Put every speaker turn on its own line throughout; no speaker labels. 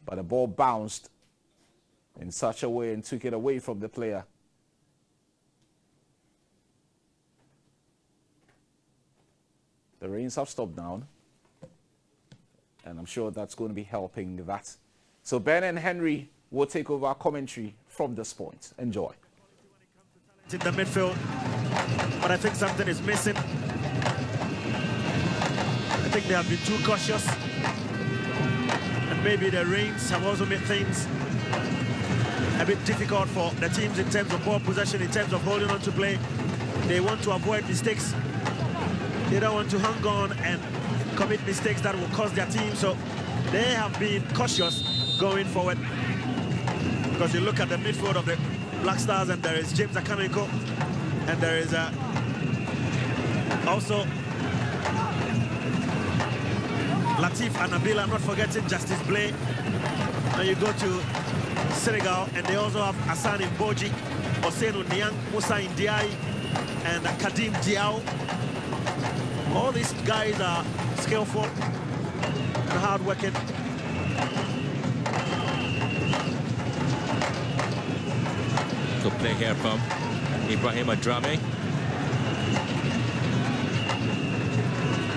but the ball bounced in such a way and took it away from the player. The rains have stopped now, and I'm sure that's going to be helping that. So Ben and Henry will take over our commentary from this point. Enjoy.
In the midfield, but I think something is missing. I think they have been too cautious, and maybe the rains have also made things a bit difficult for the teams in terms of ball possession, in terms of holding on to play. They want to avoid mistakes. They don't want to hang on and commit mistakes that will cost their team, so they have been cautious going forward. Because you look at the midfield of the Black Stars, and there is James Akameko, and there is also Latif Anabila, I'm not forgetting Justice Blay. Now you go to Senegal, and they also have Hassan Mboji, Osenu Niang, Musa Ndiaye, and Kadim Diao. All these guys are skillful and hard-working.
Good play here from Ibrahim Adrame.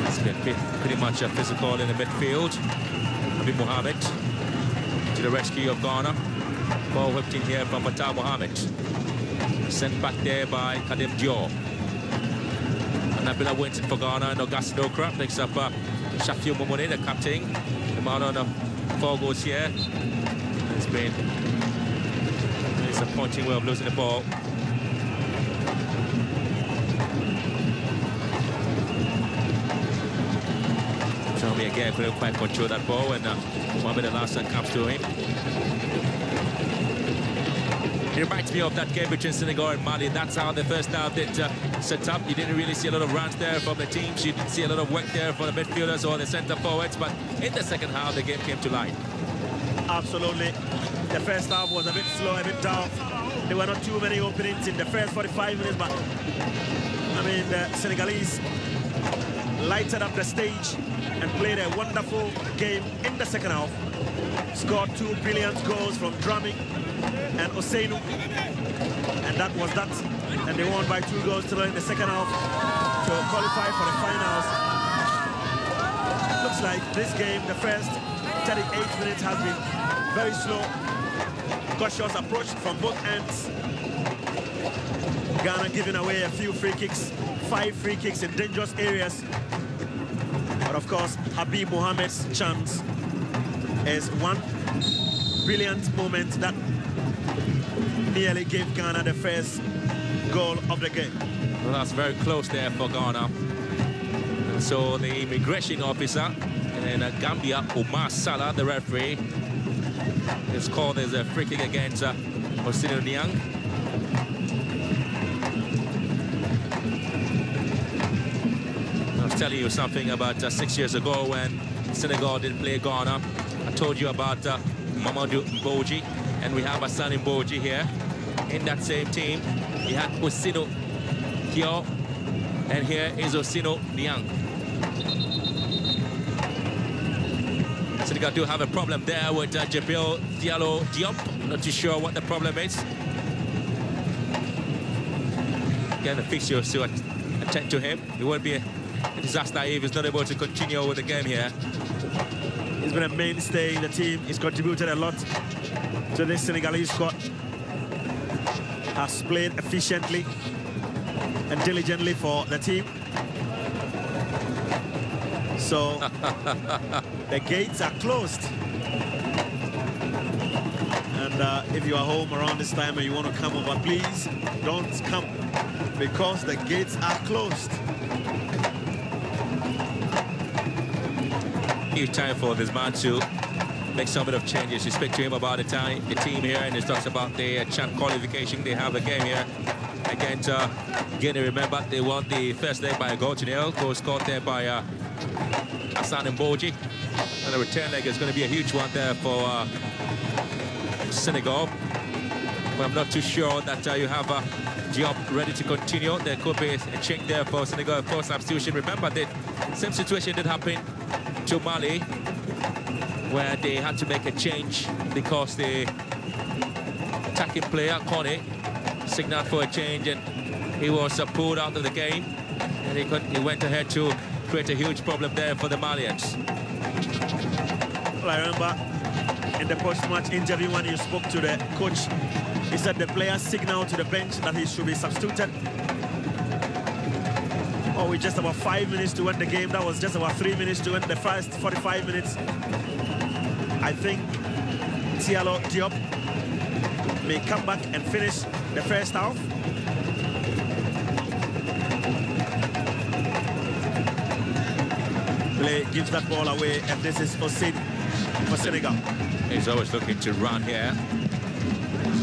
It's been pretty much physical in the midfield. Habib Mohamed to the rescue of Ghana. Ball whipped in here from Fatah Mohamed. Sent back there by Kadim Dior. Nabila wins it for Ghana, and Augustin Okra picks up Shafiu Momone, the captain. The man on the 4 goals here. It's been a disappointing way of losing the ball. Tommy again couldn't quite control that ball, and Mohamed the last one comes to him. It reminds me of that game between Senegal and Mali. That's how the first half did set up. You didn't really see a lot of runs there from the teams. You didn't see a lot of work there for the midfielders or the centre forwards. But in the second half, the game came to life.
Absolutely. The first half was a bit slow, a bit down. There were not too many openings in the first 45 minutes. But, I mean, the Senegalese lighted up the stage and played a wonderful game in the second half. Scored 2 brilliant goals from Drumming and Osenu, and that was that. And they won by 2 goals to in the second half to qualify for the finals. Looks like this game, the first 38 minutes, has been very slow, cautious approach from both ends. Ghana giving away a few free kicks, 5 free kicks in dangerous areas. But of course, Habib Mohamed's chance is one brilliant moment that nearly gave Ghana the first goal of the game.
Well, that's very close there for Ghana. And so the immigration officer in Gambia, Omar Salah, the referee, is called as a free kick against Osinu Niang. I was telling you something about 6 years ago when Senegal didn't play Ghana. I told you about Mamadou Mboji, and we have Hassan Mboji here. In that same team, we had Osinu Kyo, and here is Osinu Niang. Senegal do have a problem there with Djibril Diallo Diop. Not too sure what the problem is. Again, the fixtures to attend to him. It won't be a disaster if he's not able to continue with the game here.
He's been a mainstay in the team. He's contributed a lot to this Senegalese squad. Has played efficiently and diligently for the team. So the gates are closed. And if you are home around this time and you want to come over, please don't come, because the gates are closed.
Huge time for this man to make some bit of changes. You speak to him about the team here, and he talks about the CHAN qualification. They have a game here against Guinea. Remember, they won the first leg by a goal to nil. Goal scored there by Hassan Mboji. And the return leg is going to be a huge one there for Senegal. But I'm not too sure that you have Diop ready to continue. There could be a change there for Senegal for substitution. Remember, the same situation did happen to Mali. where they had to make a change because the attacking player, Connie, signaled for a change and he was pulled out of the game. And he went ahead to create a huge problem there for the Malians.
Well, I remember in the post-match interview when you spoke to the coach, he said the player signaled to the bench that he should be substituted. Oh, with just about 5 minutes to end the game. That was just about 3 minutes to end the first 45 minutes. I think Tialo Diop may come back and finish the first half. Play gives that ball away, and this is Osin for Senegal.
He's always looking to run here.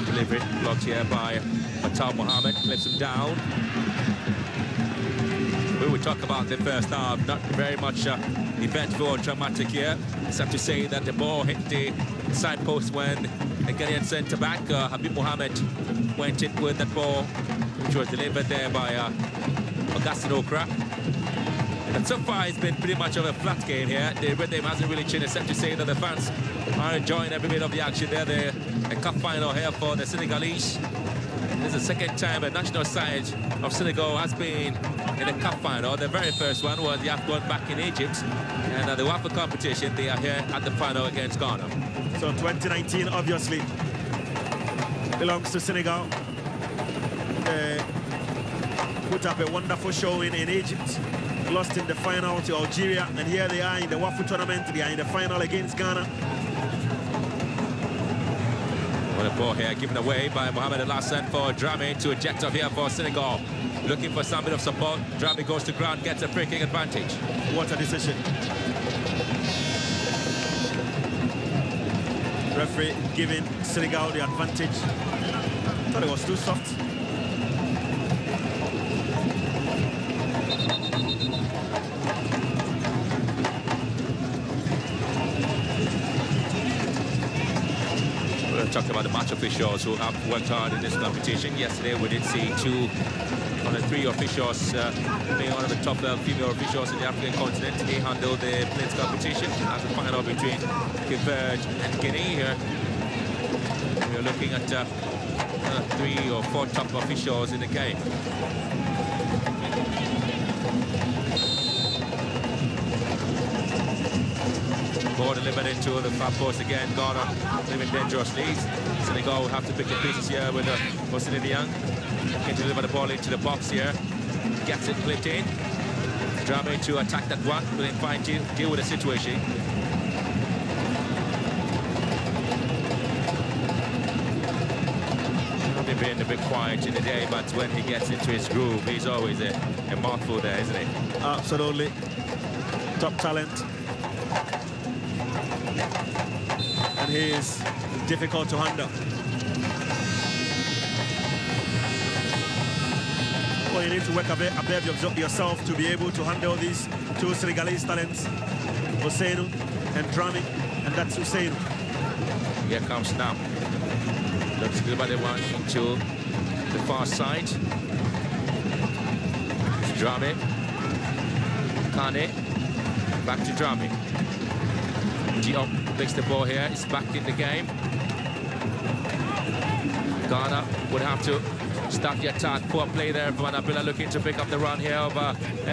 Delivery blocked here by Fatal Mohammed, clips him down. We will talk about the first half, not very much eventful or dramatic here. Except to say that the ball hit the side post when the Ghanaian centre-back, Habib Mohammed, went in with that ball, which was delivered there by Augustine Okra. And so far, it's been pretty much of a flat game here. The rhythm hasn't really changed, except to say that the fans are enjoying every bit of the action there. The cup final here for the Senegalese. This is the second time a national side of Senegal has been in the cup final. The very first one was the AFCON back in Egypt. And the WAFU competition, they are here at the final against Ghana.
So 2019 obviously belongs to Senegal. Put up a wonderful showing in Egypt. Lost in the final to Algeria, and here they are in the WAFU tournament. They are in the final against Ghana.
Well, the ball here given away by Mohamed Al-Hassan for Dramé to eject off here for Senegal. Looking for some bit of support. Dramé goes to ground, gets a free kick advantage.
What a decision. Referee giving Senegal the advantage. Thought it was too soft.
Talked about the match officials who have worked hard in this competition. Yesterday we did see 2 on the 3 officials being one of the top female officials in the African continent. They handled the plains competition as a final between Cape Verde and Guinea here. We're looking at 3 or 4 top officials in the game. Ball delivered into the far post again. Ghana living dangerously. Senegal will have to pick the pieces here with Hosseini Dieng. Can deliver the ball into the box here. Gets it flipped in. Dramé to attack that one. Will find to deal with the situation. He's been a bit quiet in the day, but when he gets into his groove, he's always a mouthful there, isn't he?
Absolutely. Top talent. And he is difficult to handle. Well, you need to work above yourself to be able to handle these 2 Senegalese talents, Ousseynou and Dramé, and that's Ousseynou.
Here comes now. Looks good by the one into the far side. Dramé. Kane. Back to Dramé. Diop takes the ball here. It's back in the game. Ghana would have to start the attack. Poor play there from Anabila, looking to pick up the run here of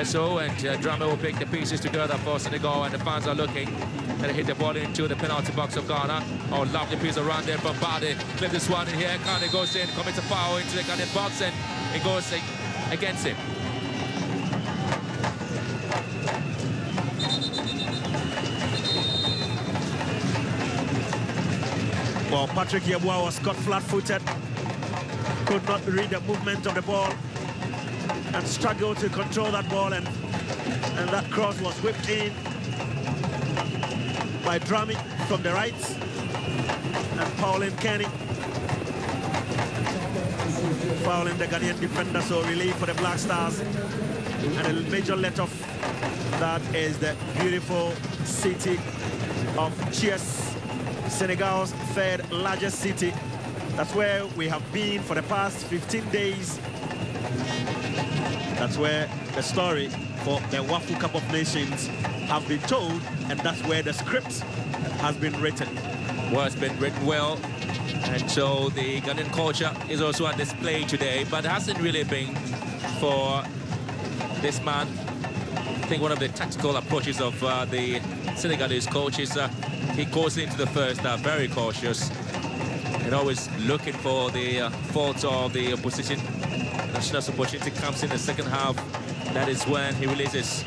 SO, and Dramé will pick the pieces together for Senegal, and the fans are looking and hit the ball into the penalty box of Ghana. Oh, lovely piece of run there from Bade. Flip this one in here. Kane goes in, commits a foul into the Ghanaian box, and it goes against him.
Well, Patrick Yeboah was caught flat-footed, could not read the movement of the ball, and struggled to control that ball, and that cross was whipped in by Dramé from the right, and Pauline Kenny fouling the Ghanaian defender, so relief for the Black Stars. And a major let-off, that is the beautiful city of Thiès, Senegal's 3rd largest city. That's where we have been for the past 15 days. That's where the story for the WAFU Cup of Nations have been told, and that's where the script has been written.
Well, it's been written well, and so the Ghanaian culture is also on display today, but it hasn't really been for this man. I think one of the tactical approaches of the Senegalese coach is he goes into the first half very cautious and always looking for the faults of the opposition. National's opportunity comes in the second half. That is when he releases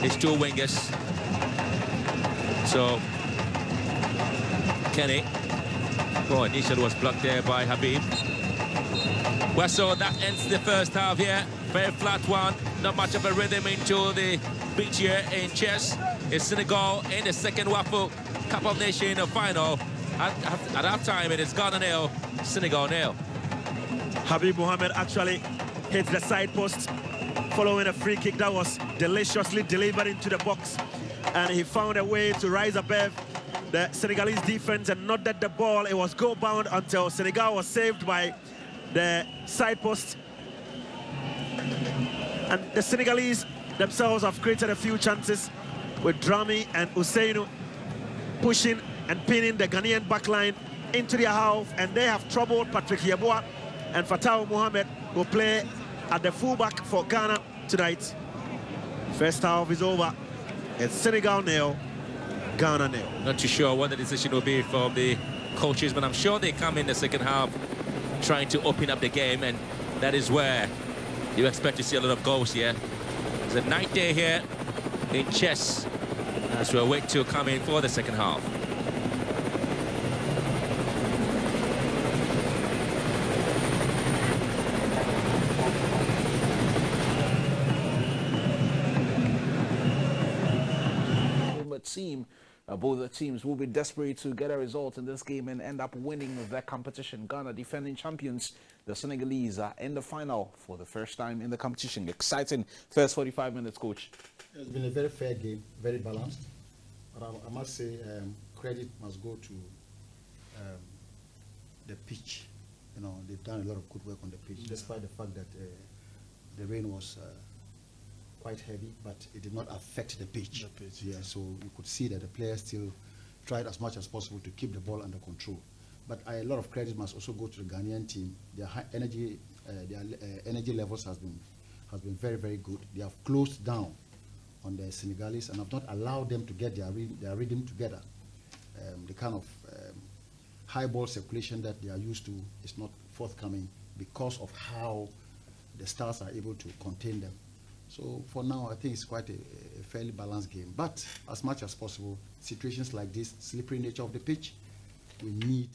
his two wingers. So Kenny, oh, initially was blocked there by Habib. Well, so that ends the first half here. Very flat one, not much of a rhythm into the pitch here in chess. It's Senegal in the second WAFU Cup of Nations final. At half time, it is Ghana 0, Senegal 0.
Habib Mohamed actually hit the side post following a free kick that was deliciously delivered into the box, and he found a way to rise above the Senegalese defense and not let the ball. It was goal bound until Senegal was saved by the side post. And the Senegalese themselves have created a few chances with Drami and Ousseynou pushing and pinning the Ghanaian backline into their half, and they have troubled Patrick Yeboah and Fatau Mohamed, who play at the fullback for Ghana tonight. First half is over. It's Senegal 0, Ghana 0.
Not too sure what the decision will be from the coaches, but I'm sure they come in the second half trying to open up the game, and that is where you expect to see a lot of goals here. It's a night day here in chess as we wait to come in for the second half.
Team, both the teams will be desperate to get a result in this game and end up winning the competition. Ghana, defending champions, the Senegalese are in the final for the first time in the competition. Exciting first 45 minutes, coach.
It's been a very fair game, very balanced. But I must say, credit must go to the pitch. You know, they've done a lot of good work on the pitch, despite the fact that the rain was quite heavy, but it did not affect the pitch. Yeah, so you could see that the players still tried as much as possible to keep the ball under control. But a lot of credit must also go to the Ghanaian team. Their high energy, energy levels has been very, very good. They have closed down on the Senegalese and have not allowed them to get their rhythm together. The kind of high ball circulation that they are used to is not forthcoming because of how the Stars are able to contain them. So for now, I think it's quite a fairly balanced game. But as much as possible, situations like this, slippery nature of the pitch, we need